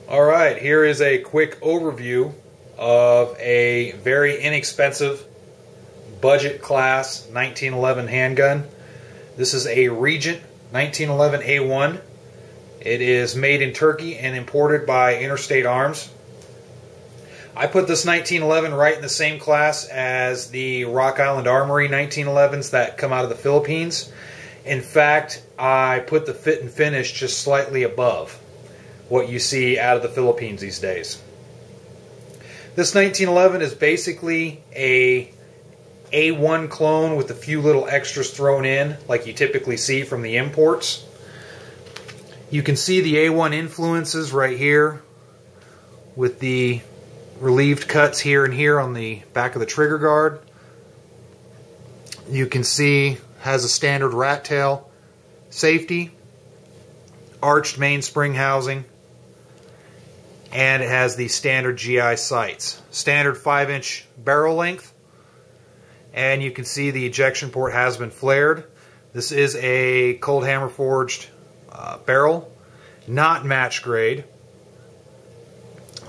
Alright, here is a quick overview of a very inexpensive budget class 1911 handgun. This is a Regent 1911 A1. It is made in Turkey and imported by Interstate Arms. I put this 1911 right in the same class as the Rock Island Armory 1911s that come out of the Philippines. In fact, I put the fit and finish just slightly above what you see out of the Philippines these days. This 1911 is basically a A1 clone with a few little extras thrown in like you typically see from the imports. You can see the A1 influences right here with the relieved cuts here and here on the back of the trigger guard. You can see has a standard rat tail safety, arched mainspring housing, and it has the standard GI sights. Standard 5-inch barrel length, and you can see the ejection port has been flared. This is a cold hammer forged barrel, not match grade.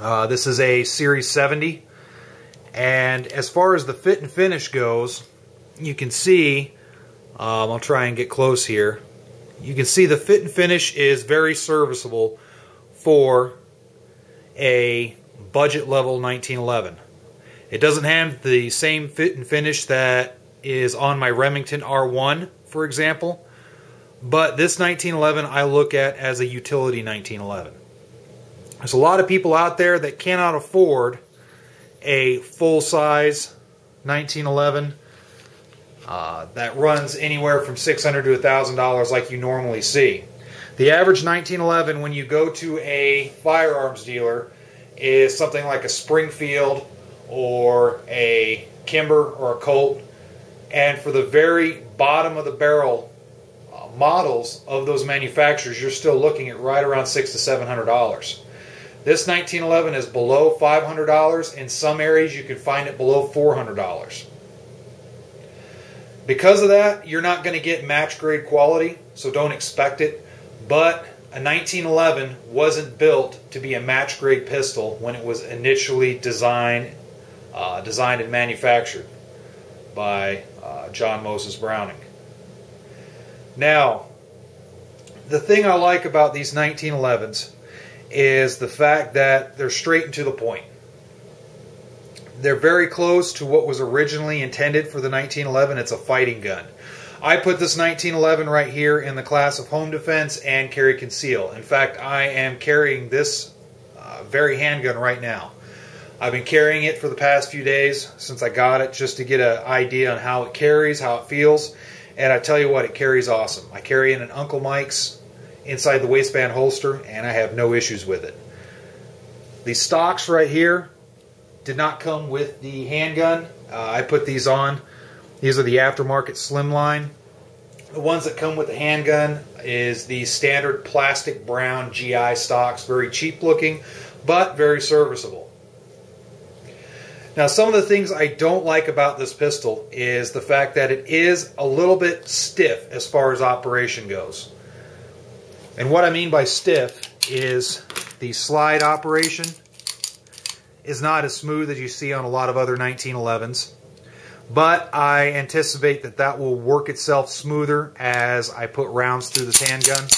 This is a Series 70, and as far as the fit and finish goes, you can see, I'll try and get close here, you can see the fit and finish is very serviceable for a budget level 1911. It doesn't have the same fit and finish that is on my Remington R1, for example, but this 1911 I look at as a utility 1911. There's a lot of people out there that cannot afford a full-size 1911 that runs anywhere from $600 to $1,000 like you normally see. The average 1911 when you go to a firearms dealer is something like a Springfield or a Kimber or a Colt, and for the very bottom of the barrel models of those manufacturers, you're still looking at right around $600 to $700. This 1911 is below $500. In some areas you can find it below $400. Because of that, you're not going to get match grade quality, so don't expect it. But a 1911 wasn't built to be a match grade pistol when it was initially designed and manufactured by John Moses Browning. Now, the thing I like about these 1911s is the fact that they're straight and to the point. They're very close to what was originally intended for the 1911. It's a fighting gun. I put this 1911 right here in the class of home defense and carry conceal. In fact, I am carrying this very handgun right now. I've been carrying it for the past few days since I got it, just to get an idea on how it carries, how it feels, and I tell you what, it carries awesome. I carry in an Uncle Mike's inside the waistband holster, and I have no issues with it. These stocks right here did not come with the handgun. I put these on. These are the aftermarket slimline. The ones that come with the handgun is the standard plastic brown GI stocks. Very cheap looking, but very serviceable. Now, some of the things I don't like about this pistol is the fact that it is a little bit stiff as far as operation goes. And what I mean by stiff is the slide operation is not as smooth as you see on a lot of other 1911s. But I anticipate that that will work itself smoother as I put rounds through this handgun.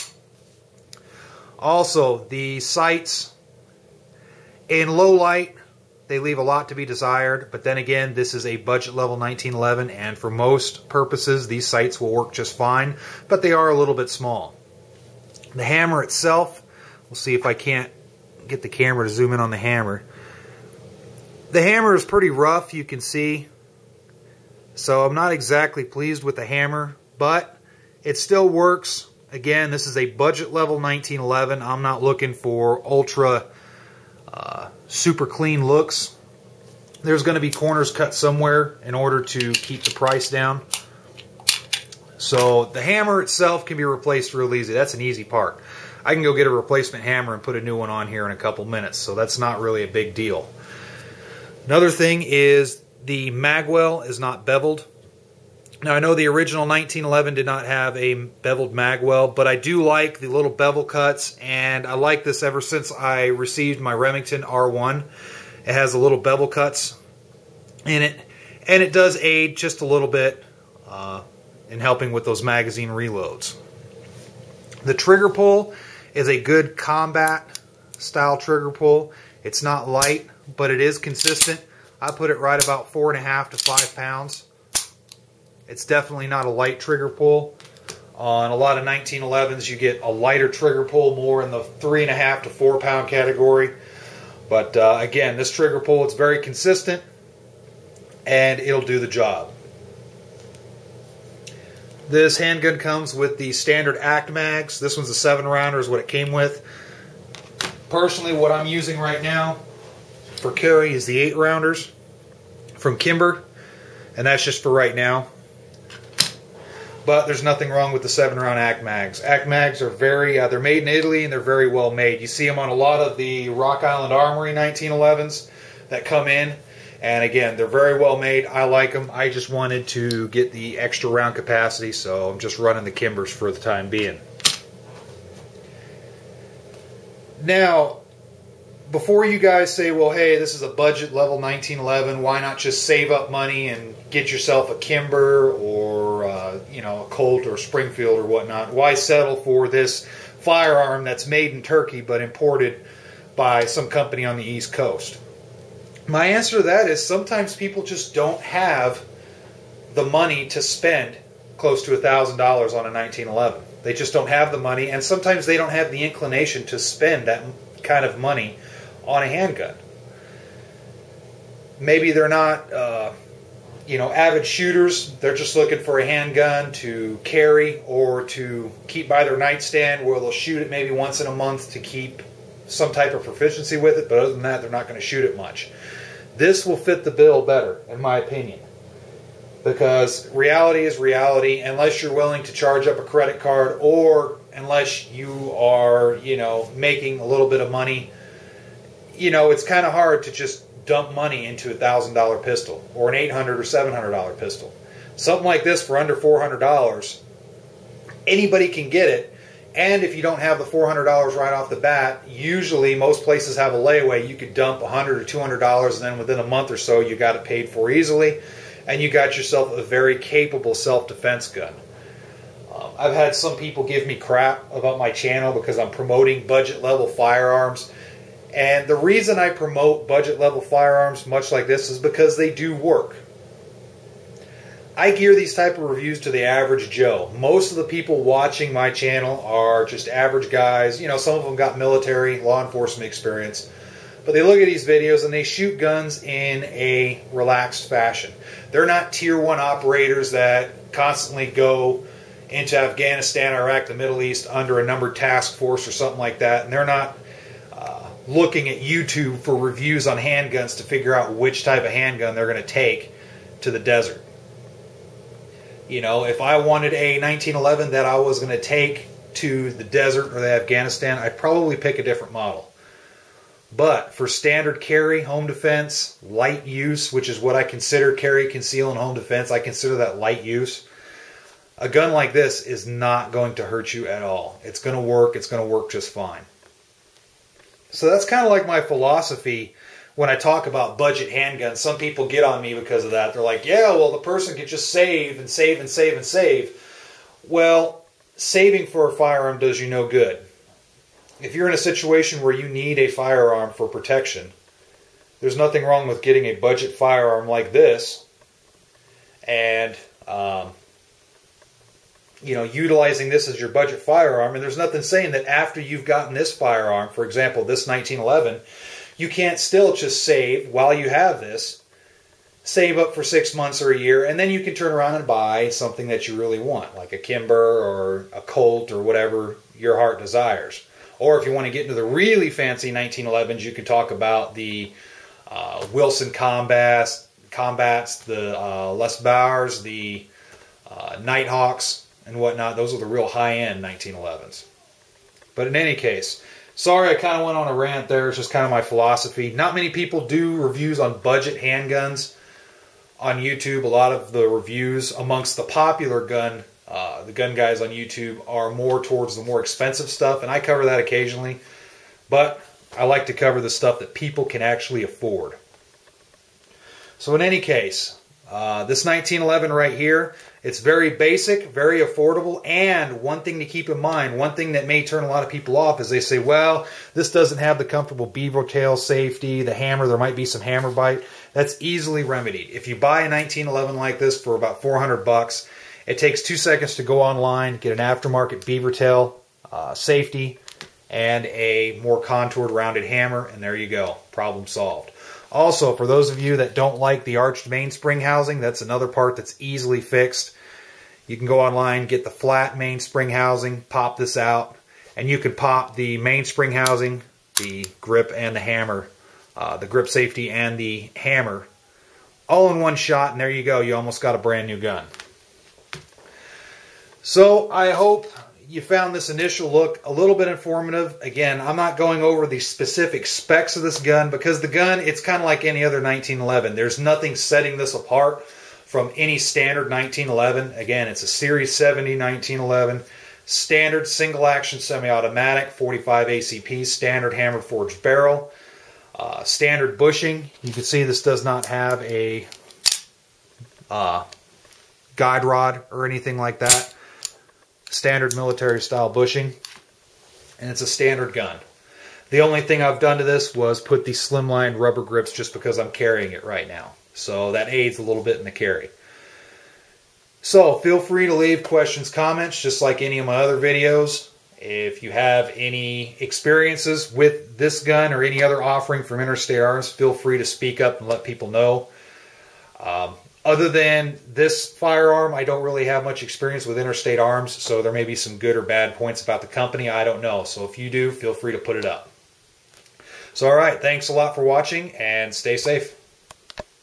Also, the sights, in low light, they leave a lot to be desired. But then again, this is a budget level 1911, and for most purposes, these sights will work just fine. But they are a little bit small. The hammer itself, we'll see if I can't get the camera to zoom in on the hammer. The hammer is pretty rough, you can see. So I'm not exactly pleased with the hammer, but it still works. Again, this is a budget level 1911. I'm not looking for ultra super clean looks. There's going to be corners cut somewhere in order to keep the price down. So the hammer itself can be replaced real easy. That's an easy part. I can go get a replacement hammer and put a new one on here in a couple minutes, so that's not really a big deal. Another thing is the Magwell is not beveled. Now, I know the original 1911 did not have a beveled magwell, but I do like the little bevel cuts, and I like this ever since I received my Remington R1. It has the little bevel cuts in it, and it does aid just a little bit in helping with those magazine reloads. The trigger pull is a good combat style trigger pull. It's not light, but it is consistent. I put it right about 4.5 to 5 pounds. It's definitely not a light trigger pull. On a lot of 1911s, you get a lighter trigger pull, more in the 3.5 to 4 pound category. But again, this trigger pull, it's very consistent, and it'll do the job. This handgun comes with the standard ACT mags. This one's a 7-rounder is what it came with. Personally, what I'm using right now for carry is the 8-rounders from Kimber, and that's just for right now. But there's nothing wrong with the 7-round ACT mags. ACT mags are they're made in Italy, and they're very well made. You see them on a lot of the Rock Island Armory 1911s that come in. And again, they're very well made. I like them. I just wanted to get the extra round capacity, so I'm just running the Kimbers for the time being. Now, before you guys say, well, hey, this is a budget level 1911, why not just save up money and get yourself a Kimber or a Colt or Springfield or whatnot? Why settle for this firearm that's made in Turkey but imported by some company on the East Coast? My answer to that is sometimes people just don't have the money to spend close to $1,000 on a 1911. They just don't have the money, and sometimes they don't have the inclination to spend that kind of money on a handgun. Maybe they're not, avid shooters. They're just looking for a handgun to carry or to keep by their nightstand, where they'll shoot it maybe once in a month to keep some type of proficiency with it, but other than that, they're not going to shoot it much. This will fit the bill better, in my opinion, because reality is reality. Unless you're willing to charge up a credit card, or unless you are, making a little bit of money, it's kind of hard to just dump money into a $1,000 pistol or an $800 or $700 pistol. Something like this for under $400, anybody can get it. And if you don't have the $400 right off the bat, usually most places have a layaway. You could dump $100 or $200, and then within a month or so, you got it paid for easily, and you got yourself a very capable self-defense gun. I've had some people give me crap about my channel because I'm promoting budget-level firearms. And the reason I promote budget-level firearms much like this is because they do work. I gear these type of reviews to the average Joe. Most of the people watching my channel are just average guys. Some of them got military, law enforcement experience. But they look at these videos and they shoot guns in a relaxed fashion. They're not tier 1 operators that constantly go into Afghanistan, Iraq, the Middle East under a numbered task force or something like that. And they're not looking at YouTube for reviews on handguns to figure out which type of handgun they're going to take to the desert. If I wanted a 1911 that I was going to take to the desert or the Afghanistan, I'd probably pick a different model. But for standard carry, home defense, light use, which is what I consider carry, conceal, and home defense, I consider that light use. A gun like this is not going to hurt you at all. It's going to work. It's going to work just fine. So that's kind of like my philosophy when I talk about budget handguns. Some people get on me because of that. They're like, yeah, well, the person could just save and save and save and save. Well, saving for a firearm does you no good. If you're in a situation where you need a firearm for protection, there's nothing wrong with getting a budget firearm like this and, utilizing this as your budget firearm. And there's nothing saying that after you've gotten this firearm, for example, this 1911, you can't still just save while you have this, save up for 6 months or a year, and then you can turn around and buy something that you really want, like a Kimber or a Colt or whatever your heart desires. Or if you want to get into the really fancy 1911s, you can talk about the Wilson Combats, the Les Bauers, the Nighthawks, and whatnot. Those are the real high-end 1911s. But in any case, sorry I kind of went on a rant there. It's just kind of my philosophy. Not many people do reviews on budget handguns on YouTube, a lot of the reviews amongst the popular gun, the gun guys on YouTube are more towards the more expensive stuff, and I cover that occasionally, but I like to cover the stuff that people can actually afford. So in any case, this 1911 right here, it's very basic, very affordable, and one thing to keep in mind, one thing that may turn a lot of people off is they say, well, this doesn't have the comfortable beaver tail safety, the hammer, there might be some hammer bite. That's easily remedied. If you buy a 1911 like this for about $400, it takes 2 seconds to go online, get an aftermarket beaver tail safety, and a more contoured rounded hammer, and there you go, problem solved. Also, for those of you that don't like the arched mainspring housing, that's another part that's easily fixed. You can go online, get the flat mainspring housing, pop this out, and you can pop the mainspring housing, the grip and the hammer, the grip safety and the hammer, all in one shot, and there you go. You almost got a brand new gun. So I hope you found this initial look a little bit informative. Again, I'm not going over the specific specs of this gun because the gun, it's kind of like any other 1911. There's nothing setting this apart from any standard 1911. Again, it's a Series 70 1911, standard single action semi-automatic, 45 ACP, standard hammer forged barrel, standard bushing. You can see this does not have a guide rod or anything like that. Standard military style bushing, and it's a standard gun. The only thing I've done to this was put the slimline rubber grips just because I'm carrying it right now, so that aids a little bit in the carry. So feel free to leave questions, comments, just like any of my other videos. If you have any experiences with this gun or any other offering from Interstate Arms, feel free to speak up and let people know. Other than this firearm, I don't really have much experience with Interstate Arms, so there may be some good or bad points about the company. I don't know. So if you do, feel free to put it up. So all right, thanks a lot for watching, and stay safe.